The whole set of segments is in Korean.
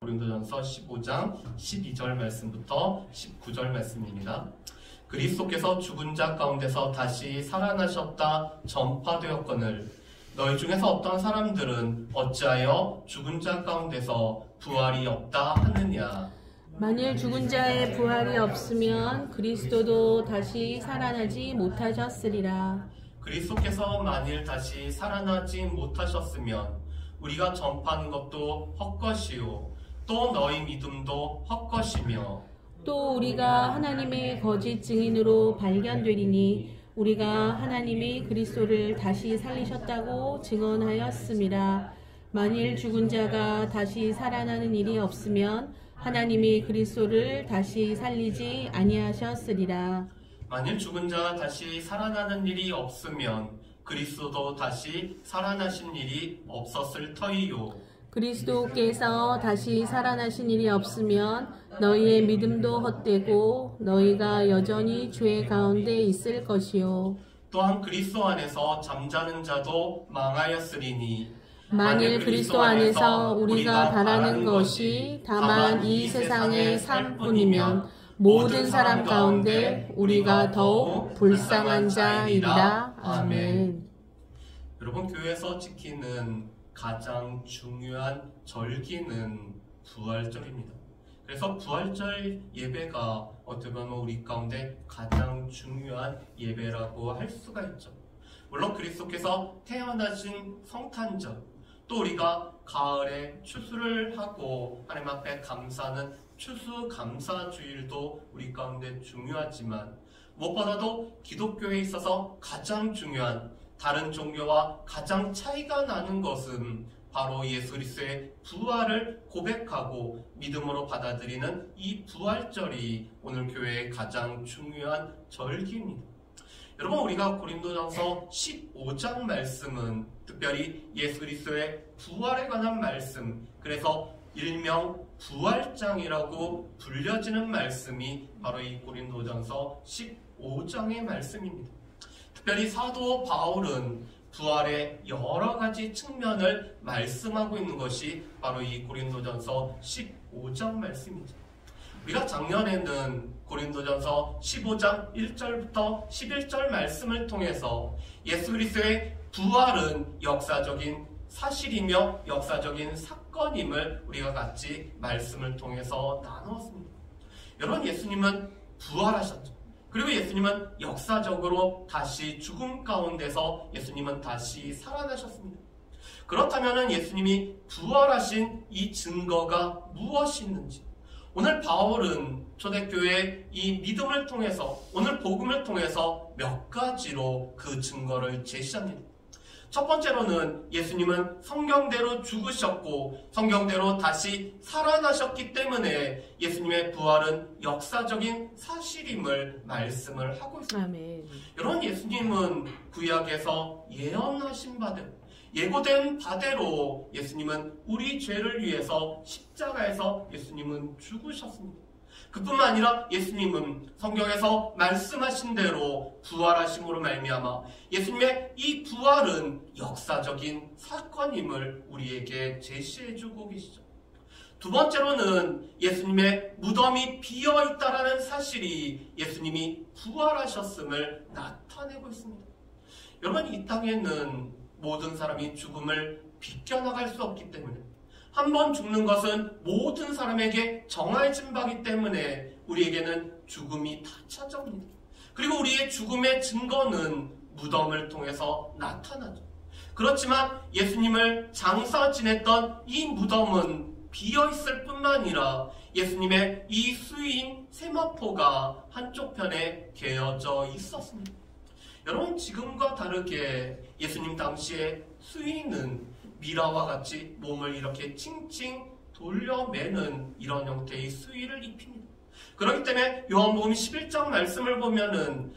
고린도전서 15장 12절 말씀부터 19절 말씀입니다. 그리스도께서 죽은 자 가운데서 다시 살아나셨다 전파되었거늘 너희 중에서 어떤 사람들은 어찌하여 죽은 자 가운데서 부활이 없다 하느냐. 만일 죽은 자의 부활이 없으면 그리스도도 다시 살아나지 못하셨으리라. 그리스도께서 만일 다시 살아나지 못하셨으면 우리가 전파하는 것도 헛것이요 또 너희 믿음도 헛것이며 또 우리가 하나님의 거짓 증인으로 발견되리니 우리가 하나님이 그리스도를 다시 살리셨다고 증언하였음이라. 만일 죽은 자가 다시 살아나는 일이 없으면 하나님이 그리스도를 다시 살리지 아니하셨으리라. 만일 죽은 자 다시 살아나는 일이 없으면 그리스도도 다시 살아나신 일이 없었을 터이요. 그리스도께서 다시 살아나신 일이 없으면 너희의 믿음도 헛되고 너희가 여전히 죄 가운데 있을 것이요. 또한 그리스도 안에서 잠자는 자도 망하였으리니 만일 그리스도 안에서 우리가 바라는 것이 다만 이 세상의 삶뿐이면 모든 사람 가운데 우리가 더욱 불쌍한 자이리라. 아멘. 여러분, 교회에서 지키는 가장 중요한 절기는 부활절입니다. 그래서 부활절 예배가 어떻게 보면 우리 가운데 가장 중요한 예배라고 할 수가 있죠. 물론 그리스도께서 태어나신 성탄절, 또 우리가 가을에 추수를 하고 하나님 앞에 감사하는 추수감사주일도 우리 가운데 중요하지만 무엇보다도 기독교에 있어서 가장 중요한, 다른 종교와 가장 차이가 나는 것은 바로 예수 그리스도의 부활을 고백하고 믿음으로 받아들이는 이 부활절이 오늘 교회의 가장 중요한 절기입니다. 여러분, 우리가 고린도전서 15장 말씀은 특별히 예수 그리스도의 부활에 관한 말씀, 그래서 일명 부활장이라고 불려지는 말씀이 바로 이 고린도전서 15장의 말씀입니다. 특별히 사도 바울은 부활의 여러 가지 측면을 말씀하고 있는 것이 바로 이 고린도전서 15장 말씀입니다. 우리가 작년에는 고린도전서 15장 1절부터 11절 말씀을 통해서 예수 그리스도의 부활은 역사적인 사실이며 역사적인 사건임을 우리가 같이 말씀을 통해서 나누었습니다. 여러분, 예수님은 부활하셨죠. 그리고 예수님은 역사적으로 다시 죽음 가운데서 예수님은 다시 살아나셨습니다. 그렇다면 예수님이 부활하신 이 증거가 무엇이 있는지, 오늘 바울은 초대교회의 이 믿음을 통해서, 오늘 복음을 통해서 몇 가지로 그 증거를 제시합니다. 첫 번째로는 예수님은 성경대로 죽으셨고 성경대로 다시 살아나셨기 때문에 예수님의 부활은 역사적인 사실임을 말씀을 하고 있습니다. 아멘. 여러분, 예수님은 구약에서 예언하신 바대로, 예고된 바대로 예수님은 우리 죄를 위해서 십자가에서 예수님은 죽으셨습니다. 그뿐만 아니라 예수님은 성경에서 말씀하신 대로 부활하심으로 말미암아 예수님의 이 부활은 역사적인 사건임을 우리에게 제시해주고 계시죠. 두 번째로는 예수님의 무덤이 비어있다라는 사실이 예수님이 부활하셨음을 나타내고 있습니다. 여러분, 이 땅에는 모든 사람이 죽음을 비껴나갈 수 없기 때문에, 한 번 죽는 것은 모든 사람에게 정해진 바이기 때문에 우리에게는 죽음이 다 찾아옵니다. 그리고 우리의 죽음의 증거는 무덤을 통해서 나타나죠. 그렇지만 예수님을 장사 지냈던 이 무덤은 비어있을 뿐만 아니라 예수님의 이 수인 세마포가 한쪽 편에 개어져 있었습니다. 여러분, 지금과 다르게 예수님 당시에 수인은 미라와 같이 몸을 이렇게 칭칭 돌려매는 이런 형태의 수의를 입힙니다. 그렇기 때문에 요한복음 11장 말씀을 보면은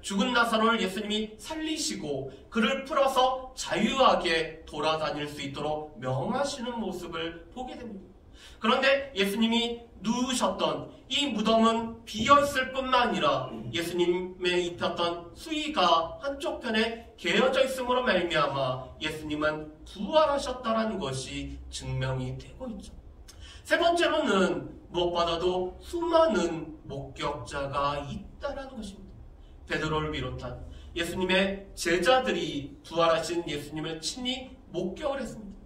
죽은 나사로를 예수님이 살리시고 그를 풀어서 자유하게 돌아다닐 수 있도록 명하시는 모습을 보게 됩니다. 그런데 예수님이 누우셨던 이 무덤은 비어있을 뿐만 아니라 예수님의 입혔던 수의가 한쪽 편에 개어져 있음으로 말미암아 예수님은 부활하셨다라는 것이 증명이 되고 있죠. 세 번째로는 무엇보다도 수많은 목격자가 있다라는 것입니다. 베드로를 비롯한 예수님의 제자들이 부활하신 예수님을 친히 목격을 했습니다.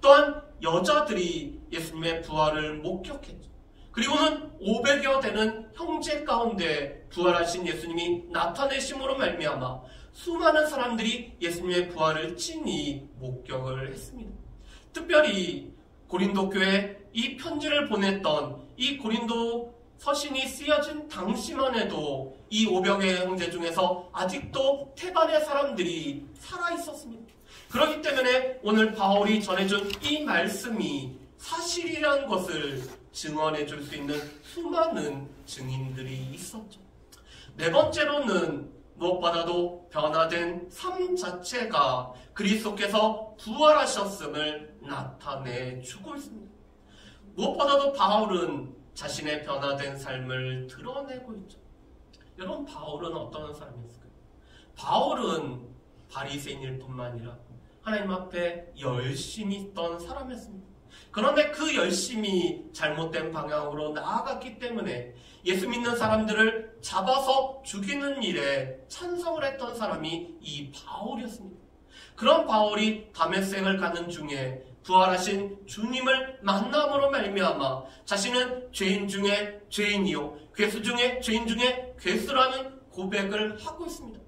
또한 여자들이 예수님의 부활을 목격했죠. 그리고는 500여 되는 형제 가운데 부활하신 예수님이 나타내심으로 말미암아 수많은 사람들이 예수님의 부활을 친히 목격을 했습니다. 특별히 고린도 교회에 이 편지를 보냈던 이 고린도 서신이 쓰여진 당시만 해도 이 500의 형제 중에서 아직도 태반의 사람들이 살아있었습니다. 그렇기 때문에 오늘 바울이 전해준 이 말씀이 사실이라는 것을 증언해 줄 수 있는 수많은 증인들이 있었죠. 네 번째로는 무엇보다도 변화된 삶 자체가 그리스도께서 부활하셨음을 나타내 주고 있습니다. 무엇보다도 바울은 자신의 변화된 삶을 드러내고 있죠. 여러분, 바울은 어떤 사람이었을까요? 바울은 바리새인일 뿐만 아니라 하나님 앞에 열심히 있던 사람이었습니다. 그런데 그 열심이 잘못된 방향으로 나아갔기 때문에 예수 믿는 사람들을 잡아서 죽이는 일에 찬성을 했던 사람이 이 바울이었습니다. 그런 바울이 다메섹을 가는 중에 부활하신 주님을 만남으로 말미암아 자신은 죄인 중에 죄인이요 괴수 중에 죄인 중에 괴수라는 고백을 하고 있습니다.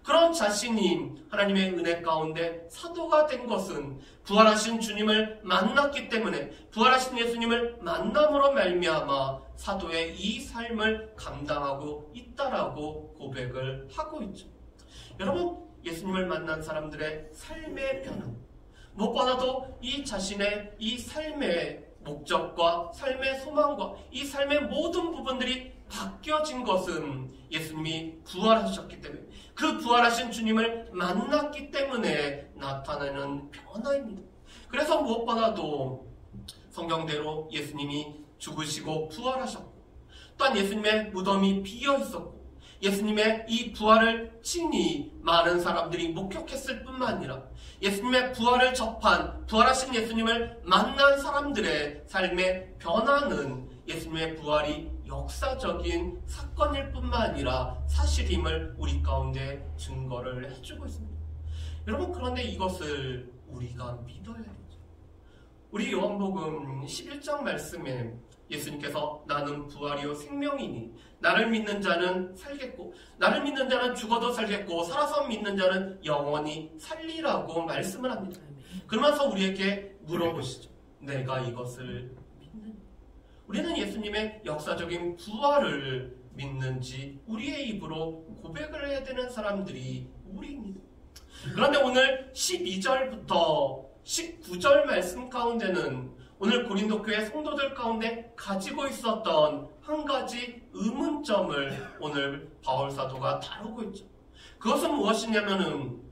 그런 자신이 하나님의 은혜 가운데 사도가 된 것은 부활하신 주님을 만났기 때문에 부활하신 예수님을 만남으로 말미암아 사도의 이 삶을 감당하고 있다라고 고백을 하고 있죠. 여러분, 예수님을 만난 사람들의 삶의 변화, 무엇보다도 이 자신의 이 삶의 목적과 삶의 소망과 이 삶의 모든 부분들이 바뀌어진 것은 예수님이 부활하셨기 때문에, 그 부활하신 주님을 만났기 때문에 나타나는 변화입니다. 그래서 무엇보다도 성경대로 예수님이 죽으시고 부활하셨고, 또한 예수님의 무덤이 비어 있었고, 예수님의 이 부활을 친히 많은 사람들이 목격했을 뿐만 아니라 예수님의 부활을 접한, 부활하신 예수님을 만난 사람들의 삶의 변화는 예수님의 부활이 역사적인 사건일 뿐만 아니라 사실임을 우리 가운데 증거를 해주고 있습니다. 여러분, 그런데 이것을 우리가 믿어야 되죠. 우리 요한복음 11장 말씀에 예수님께서 나는 부활이요 생명이니 나를 믿는 자는 살겠고 나를 믿는 자는 죽어도 살겠고 살아서 믿는 자는 영원히 살리라고 말씀을 합니다. 그러면서 우리에게 물어보시죠. 내가 이것을 믿느냐? 우리는 예수님의 역사적인 부활을 믿는지 우리의 입으로 고백을 해야 되는 사람들이 우리입니다. 그런데 오늘 12절부터 19절 말씀 가운데는 오늘 고린도 교회 성도들 가운데 가지고 있었던 한 가지 의문점을 오늘 바울 사도가 다루고 있죠. 그것은 무엇이냐면은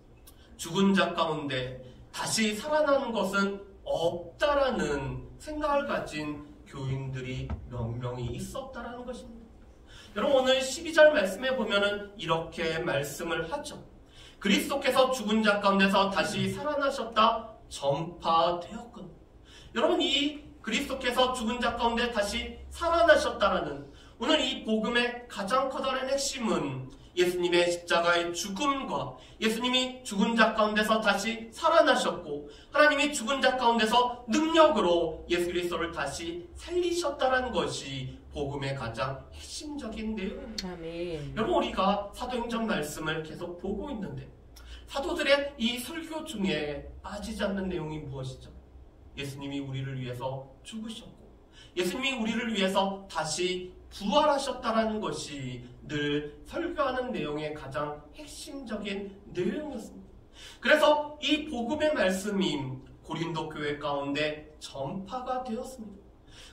죽은 자 가운데 다시 살아나는 것은 없다라는 생각을 가진 교인들이 몇 명이 있었다라는 것입니다. 여러분, 오늘 12절 말씀에 보면은 이렇게 말씀을 하죠. 그리스도께서 죽은 자 가운데서 다시 살아나셨다 전파되었거든. 여러분, 이 그리스도께서 죽은 자 가운데 다시 살아나셨다라는 오늘 이 복음의 가장 커다란 핵심은 예수님의 십자가의 죽음과 예수님이 죽은 자 가운데서 다시 살아나셨고 하나님이 죽은 자 가운데서 능력으로 예수 그리스도를 다시 살리셨다는 것이 복음의 가장 핵심적인 내용입니다. 아멘. 여러분, 우리가 사도행전 말씀을 계속 보고 있는데 사도들의 이 설교 중에 빠지지 않는 내용이 무엇이죠? 예수님이 우리를 위해서 죽으셨고 예수님이 우리를 위해서 다시 부활하셨다는 것이 늘 설교하는 내용의 가장 핵심적인 내용이었습니다. 그래서 이 복음의 말씀이 고린도 교회 가운데 전파가 되었습니다.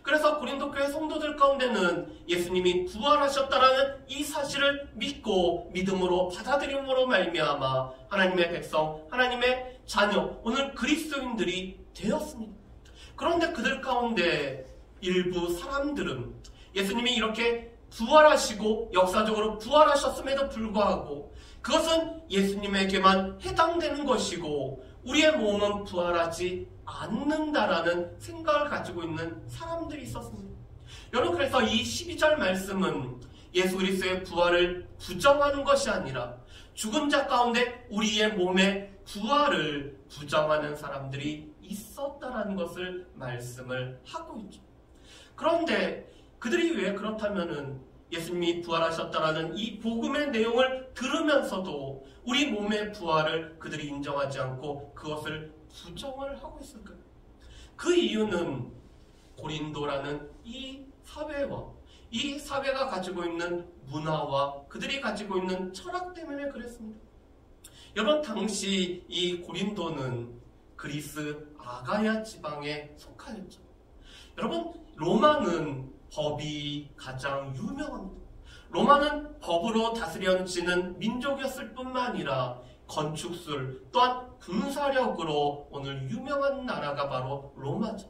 그래서 고린도 교회 성도들 가운데는 예수님이 부활하셨다라는 이 사실을 믿고 믿음으로 받아들임으로 말미암아 하나님의 백성, 하나님의 자녀, 오늘 그리스도인들이 되었습니다. 그런데 그들 가운데 일부 사람들은 예수님이 이렇게 부활하시고 역사적으로 부활하셨음에도 불구하고 그것은 예수님에게만 해당되는 것이고 우리의 몸은 부활하지 않는다라는 생각을 가지고 있는 사람들이 있었습니다. 여러분, 그래서 이 12절 말씀은 예수 그리스도의 부활을 부정하는 것이 아니라 죽은 자 가운데 우리의 몸의 부활을 부정하는 사람들이 있었다라는 것을 말씀을 하고 있죠. 그런데 그들이 왜 그렇다면은 예수님이 부활하셨다라는 이 복음의 내용을 들으면서도 우리 몸의 부활을 그들이 인정하지 않고 그것을 부정을 하고 있을까요? 그 이유는 고린도라는 이 사회와 이 사회가 가지고 있는 문화와 그들이 가지고 있는 철학 때문에 그랬습니다. 여러분, 당시 이 고린도는 그리스 아가야 지방에 속하였죠. 여러분, 로마는 법이 가장 유명합니다. 로마는 법으로 다스려지는 민족이었을 뿐만 아니라 건축술 또한 군사력으로 오늘 유명한 나라가 바로 로마죠.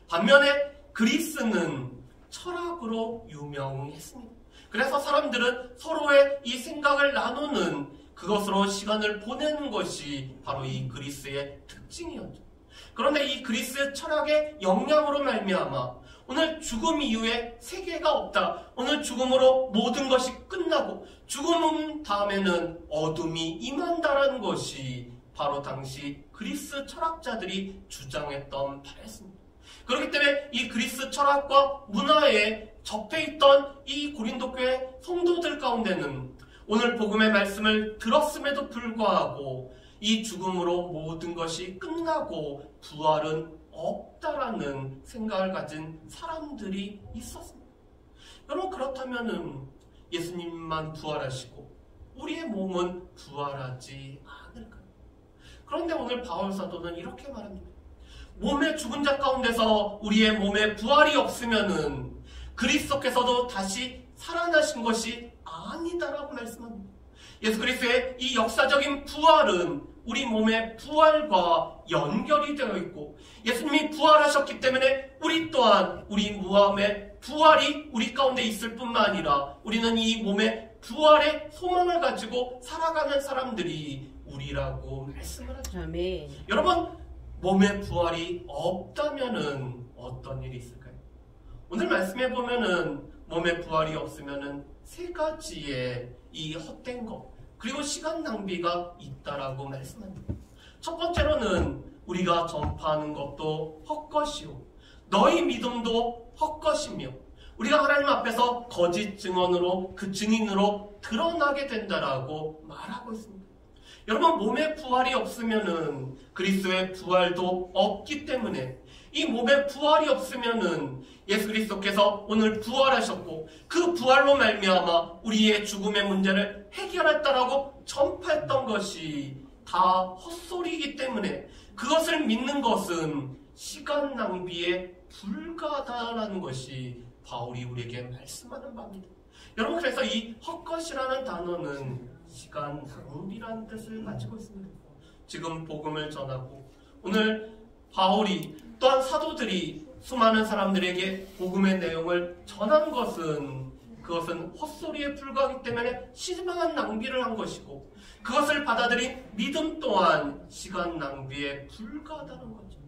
반면에 그리스는 철학으로 유명했습니다. 그래서 사람들은 서로의 이 생각을 나누는 그것으로 시간을 보내는 것이 바로 이 그리스의 특징이었죠. 그런데 이 그리스 철학의 영향으로 말미암아 오늘 죽음 이후에 세계가 없다. 오늘 죽음으로 모든 것이 끝나고 죽음 다음에는 어둠이 임한다라는 것이 바로 당시 그리스 철학자들이 주장했던 바였습니다. 그렇기 때문에 이 그리스 철학과 문화에 접해있던 이 고린도 교회 성도들 가운데는 오늘 복음의 말씀을 들었음에도 불구하고 이 죽음으로 모든 것이 끝나고 부활은 없다라는 생각을 가진 사람들이 있었습니다. 여러분, 그렇다면은 예수님만 부활하시고 우리의 몸은 부활하지 않을까요? 그런데 오늘 바울 사도는 이렇게 말합니다. 몸의 죽은 자 가운데서 우리의 몸에 부활이 없으면은 그리스도께서도 다시 살아나신 것이 아니다라고 말씀합니다. 예수 그리스도의 이 역사적인 부활은 우리 몸의 부활과 연결이 되어 있고 예수님이 부활하셨기 때문에 우리 또한 우리 몸의 부활이 우리 가운데 있을 뿐만 아니라 우리는 이 몸의 부활의 소망을 가지고 살아가는 사람들이 우리라고 말씀을 하죠. 아멘. 여러분, 몸의 부활이 없다면은 어떤 일이 있을까요? 오늘 말씀해 보면은 몸의 부활이 없으면은 세 가지의 이 헛된 것 그리고 시간 낭비가 있다라고 말씀합니다. 첫 번째로는 우리가 전파하는 것도 헛것이요 너희 믿음도 헛것이며 우리가 하나님 앞에서 거짓 증언으로 그 증인으로 드러나게 된다라고 말하고 있습니다. 여러분, 몸의 부활이 없으면은 그리스도의 부활도 없기 때문에 이 몸의 부활이 없으면은 예수 그리스도께서 오늘 부활하셨고 그 부활로 말미암아 우리의 죽음의 문제를 해결했다라고 전파했던 것이 다 헛소리이기 때문에 그것을 믿는 것은 시간 낭비에 불과하다라는 것이 바울이 우리에게 말씀하는 바입니다. 여러분, 그래서 이 헛것이라는 단어는 시간 낭비라는 뜻을 가지고 있습니다. 지금 복음을 전하고 오늘 바울이 또한 사도들이 수많은 사람들에게 복음의 내용을 전한 것은 그것은 헛소리에 불과하기 때문에 시간 낭비를 한 것이고 그것을 받아들인 믿음 또한 시간 낭비에 불과하다는 거죠.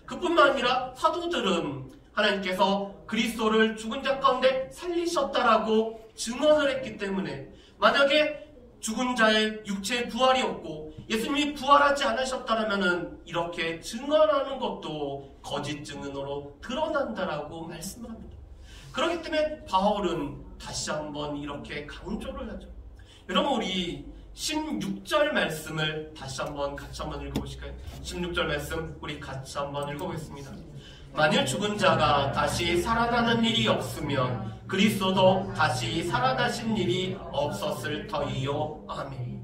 그뿐만 아니라 사도들은 하나님께서 그리스도를 죽은 자 가운데 살리셨다라고 증언을 했기 때문에 만약에 죽은 자의 육체의 부활이 없고 예수님이 부활하지 않으셨다면 이렇게 증언하는 것도 거짓 증언으로 드러난다라고 말씀을 합니다. 그렇기 때문에 바울은 다시 한번 이렇게 강조를 하죠. 여러분, 우리 16절 말씀을 다시 한번 같이 한번 읽어보실까요? 16절 말씀 우리 같이 한번 읽어보겠습니다. 만일 죽은 자가 다시 살아나는 일이 없으면 그리스도도 다시 살아나신 일이 없었을 터이요. 아멘.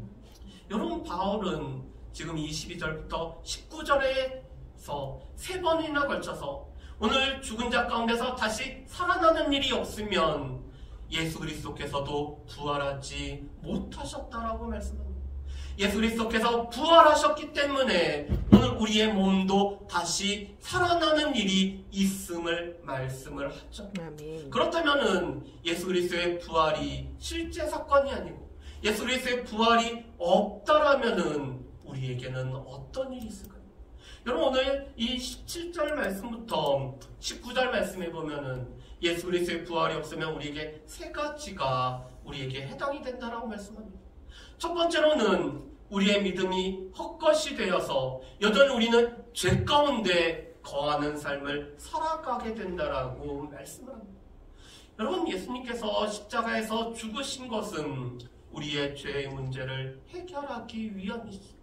여러분, 바울은 지금 22절부터 19절에서 3번이나 걸쳐서 오늘 죽은 자 가운데서 다시 살아나는 일이 없으면 예수 그리스도께서도 부활하지 못하셨다라고 말씀합니다. 예수 그리스도께서 부활하셨기 때문에 오늘 우리의 몸도 다시 살아나는 일이 있음을 말씀을 하죠. 아멘. 그렇다면은 예수 그리스도의 부활이 실제 사건이 아니고 예수 그리스도의 부활이 없다라면은 우리에게는 어떤 일이 있을까요? 여러분 오늘 이 17절 말씀부터 19절 말씀에 보면은 예수 그리스도의 부활이 없으면 우리에게 세 가지가 우리에게 해당이 된다라고 말씀합니다. 첫 번째로는 우리의 믿음이 헛것이 되어서 여전히 우리는 죄 가운데 거하는 삶을 살아가게 된다라고 말씀을 합니다. 여러분 예수님께서 십자가에서 죽으신 것은 우리의 죄의 문제를 해결하기 위함이죠.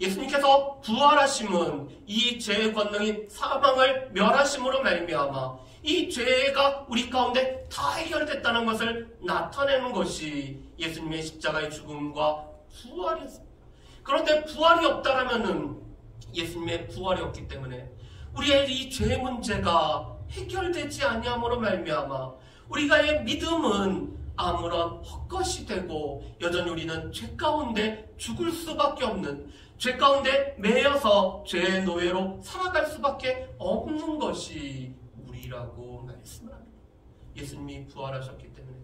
예수님께서 부활하심은 이 죄의 권능인 사망을 멸하심으로 말미암아 이 죄가 우리 가운데 다 해결됐다는 것을 나타내는 것이 예수님의 십자가의 죽음과 부활이었습니다. 그런데 부활이 없다라면은 예수님의 부활이 없기 때문에 우리의 이 죄의 문제가 해결되지 아니함으로 말미암아 우리가의 믿음은 아무런 헛것이 되고 여전히 우리는 죄 가운데 죽을 수밖에 없는, 죄 가운데 매여서 죄의 노예로 살아갈 수밖에 없는 것이 우리라고 말씀을 합니다. 예수님이 부활하셨기 때문에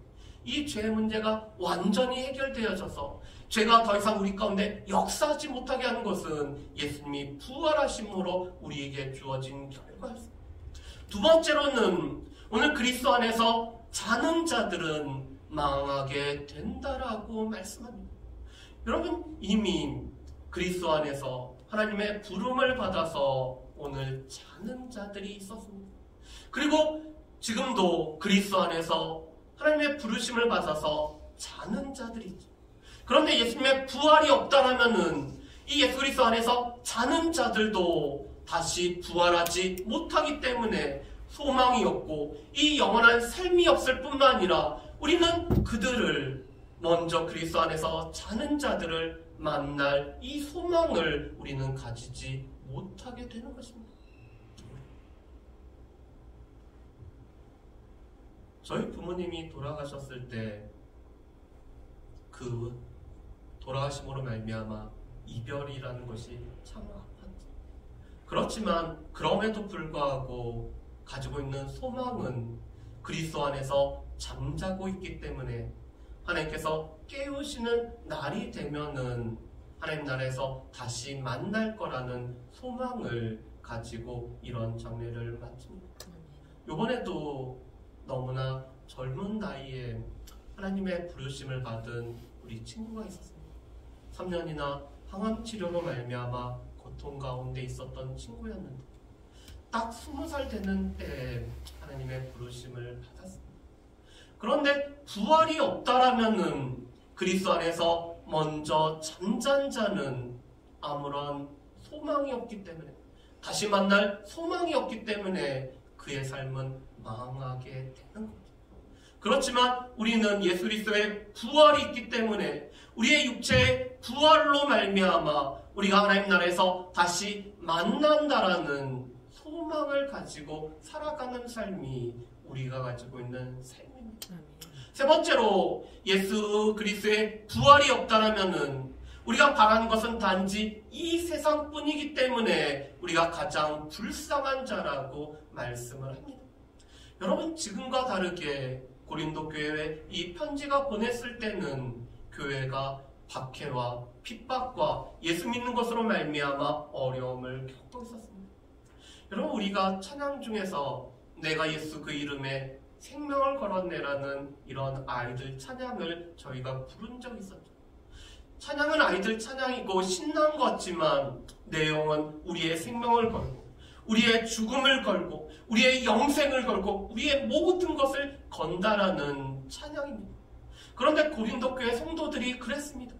이 죄의 문제가 완전히 해결되어져서 죄가 더 이상 우리 가운데 역사하지 못하게 하는 것은 예수님이 부활하심으로 우리에게 주어진 결과였습니다. 두 번째로는 오늘 그리스도 안에서 자는 자들은 망하게 된다라고 말씀합니다. 여러분 이미 그리스도 안에서 하나님의 부름을 받아서 오늘 자는 자들이 있었습니다. 그리고 지금도 그리스도 안에서 하나님의 부르심을 받아서 자는 자들이 있죠. 그런데 예수님의 부활이 없다라면은 이 예수 그리스도 안에서 자는 자들도 다시 부활하지 못하기 때문에 소망이 없고 이 영원한 삶이 없을 뿐만 아니라 우리는 그들을 먼저 그리스도 안에서 자는 자들을 만날 이 소망을 우리는 가지지 못하게 되는 것입니다. 저희 부모님이 돌아가셨을 때 그 돌아가심으로 말미암아 이별이라는 것이 참 아팠죠. 그렇지만 그럼에도 불구하고 가지고 있는 소망은 그리스도 안에서 잠자고 있기 때문에 하나님께서 깨우시는 날이 되면은 하나님 나라에서 다시 만날 거라는 소망을 가지고 이런 장례를 마칩니다. 이번에도 너무나 젊은 나이에 하나님의 부르심을 받은 우리 친구가 있었습니다. 3년이나 항암 치료로 말미암아 고통 가운데 있었던 친구였는데 딱 20살 되는 때에 하나님의 부르심을 받았습니다. 그런데 부활이 없다라면은 그리스도 안에서 먼저 잠잔 자는 아무런 소망이 없기 때문에, 다시 만날 소망이 없기 때문에 그의 삶은 망하게 되는 거죠. 그렇지만 우리는 예수 그리스도의 부활이 있기 때문에 우리의 육체의 부활로 말미암아 우리가 하나님 나라에서 다시 만난다라는 소망을 가지고 살아가는 삶이 우리가 가지고 있는 삶입니다. 세 번째로 예수 그리스도의 부활이 없다라면은 우리가 바라는 것은 단지 이 세상뿐이기 때문에 우리가 가장 불쌍한 자라고 말씀을 합니다. 여러분 지금과 다르게 고린도 교회에 이 편지가 보냈을 때는 교회가 박해와 핍박과 예수 믿는 것으로 말미암아 어려움을 겪고 있었습니다. 여러분 우리가 찬양 중에서 내가 예수 그 이름에 생명을 걸었네라는 이런 아이들 찬양을 저희가 부른 적이 있었죠. 찬양은 아이들 찬양이고 신난 것 같지만 내용은 우리의 생명을 걸고 우리의 죽음을 걸고 우리의 영생을 걸고 우리의 모든 것을 건다라는 찬양입니다. 그런데 고린도 교회 성도들이 그랬습니다.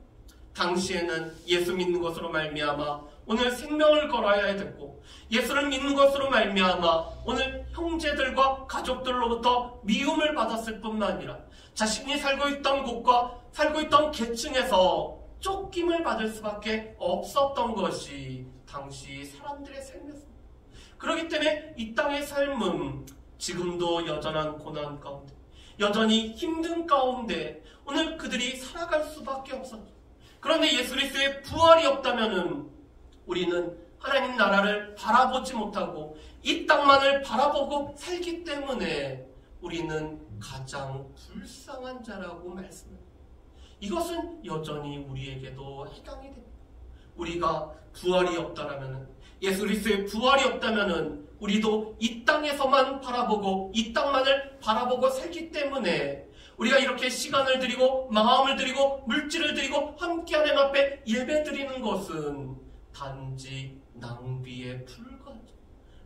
당시에는 예수 믿는 것으로 말미암아 오늘 생명을 걸어야 됐고 예수를 믿는 것으로 말미암아 오늘 형제들과 가족들로부터 미움을 받았을 뿐만 아니라 자신이 살고 있던 곳과 살고 있던 계층에서 쫓김을 받을 수밖에 없었던 것이 당시 사람들의 삶이었습니다. 그렇기 때문에 이 땅의 삶은 지금도 여전한 고난 가운데 여전히 힘든 가운데 오늘 그들이 살아갈 수밖에 없었죠. 그런데 예수 그리스도의 부활이 없다면은 우리는 하나님 나라를 바라보지 못하고 이 땅만을 바라보고 살기 때문에 우리는 가장 불쌍한 자라고 말씀합니다. 이것은 여전히 우리에게도 해당이 됩니다. 우리가 부활이 없다라면 예수 그리스도의 부활이 없다면은 우리도 이 땅에서만 바라보고 이 땅만을 바라보고 살기 때문에 우리가 이렇게 시간을 드리고 마음을 드리고 물질을 드리고 함께 하나님 앞에 예배 드리는 것은 단지 낭비에 불과하죠.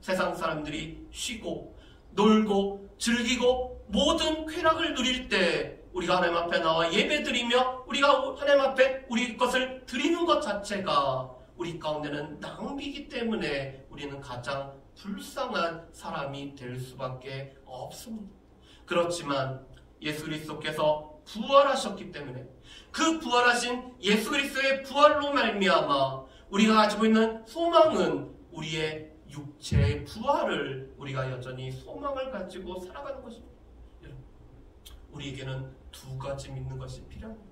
세상 사람들이 쉬고 놀고 즐기고 모든 쾌락을 누릴 때 우리가 하나님 앞에 나와 예배 드리며 우리가 하나님 앞에 우리 것을 드리는 것 자체가 우리 가운데는 낭비이기 때문에 우리는 가장 불쌍한 사람이 될 수밖에 없습니다. 그렇지만 예수 그리스도께서 부활하셨기 때문에 그 부활하신 예수 그리스도의 부활로 말미암아 우리가 가지고 있는 소망은 우리의 육체의 부활을 우리가 여전히 소망을 가지고 살아가는 것입니다. 우리에게는 두 가지 믿는 것이 필요합니다.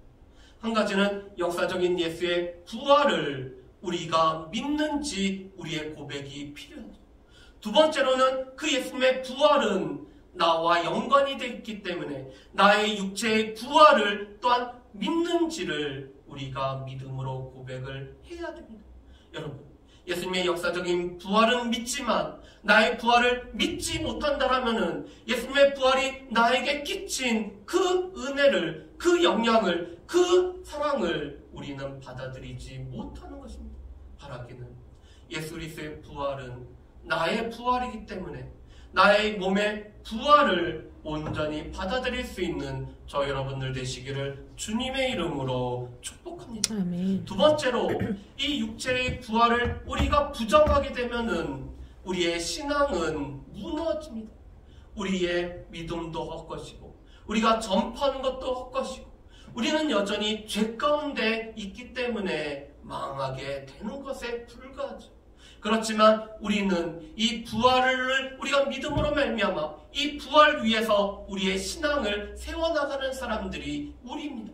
한 가지는 역사적인 예수의 부활을 우리가 믿는지 우리의 고백이 필요하죠. 두 번째로는 그 예수님의 부활은 나와 연관이 되어 있기 때문에 나의 육체의 부활을 또한 믿는지를 우리가 믿음으로 고백을 해야 됩니다. 여러분, 예수님의 역사적인 부활은 믿지만 나의 부활을 믿지 못한다라면은 예수님의 부활이 나에게 끼친 그 은혜를, 그 영향을, 그 사랑을 우리는 받아들이지 못하는 것입니다. 바라기는 예수 그리스도의 부활은 나의 부활이기 때문에 나의 몸의 부활을 온전히 받아들일 수 있는 저 여러분들 되시기를 주님의 이름으로 축복합니다. 아멘. 두 번째로 이 육체의 부활을 우리가 부정하게 되면은 우리의 신앙은 무너집니다. 우리의 믿음도 헛것이고 우리가 전파하는 것도 헛것이고 우리는 여전히 죄 가운데 있기 때문에 망하게 되는 것에 불과하죠. 그렇지만 우리는 이 부활을 우리가 믿음으로 말미암아 이 부활 위에서 우리의 신앙을 세워나가는 사람들이 우리입니다.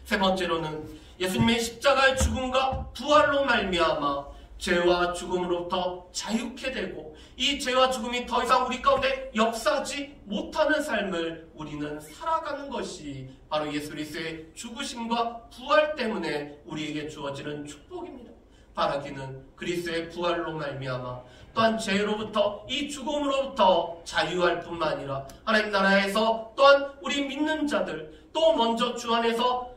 세 번째로는 예수님의 십자가의 죽음과 부활로 말미암아 죄와 죽음으로부터 자유케 되고 이 죄와 죽음이 더 이상 우리 가운데 역사하지 못하는 삶을 우리는 살아가는 것이 바로 예수 그리스도의 죽으심과 부활 때문에 우리에게 주어지는 축복입니다. 바라기는 그리스도의 부활로 말미암아 또한 죄로부터 이 죽음으로부터 자유할 뿐만 아니라 하나님 나라에서 또한 우리 믿는 자들 또 먼저 주 안에서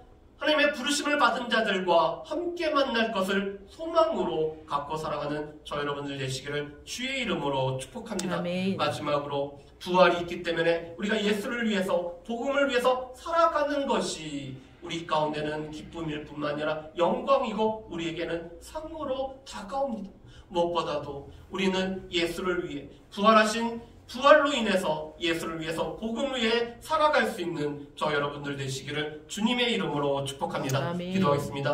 하나님의 부르심을 받은 자들과 함께 만날 것을 소망으로 갖고 살아가는 저 여러분들 되시기를 주의 이름으로 축복합니다. 아멘. 마지막으로 부활이 있기 때문에 우리가 예수를 위해서 복음을 위해서 살아가는 것이 우리 가운데는 기쁨일 뿐만 아니라 영광이고 우리에게는 상으로 다가옵니다. 무엇보다도 우리는 예수를 위해 부활하신 부활로 인해서 예수를 위해서 복음 위에 살아갈 수 있는 저 여러분들 되시기를 주님의 이름으로 축복합니다. 아멘. 기도하겠습니다.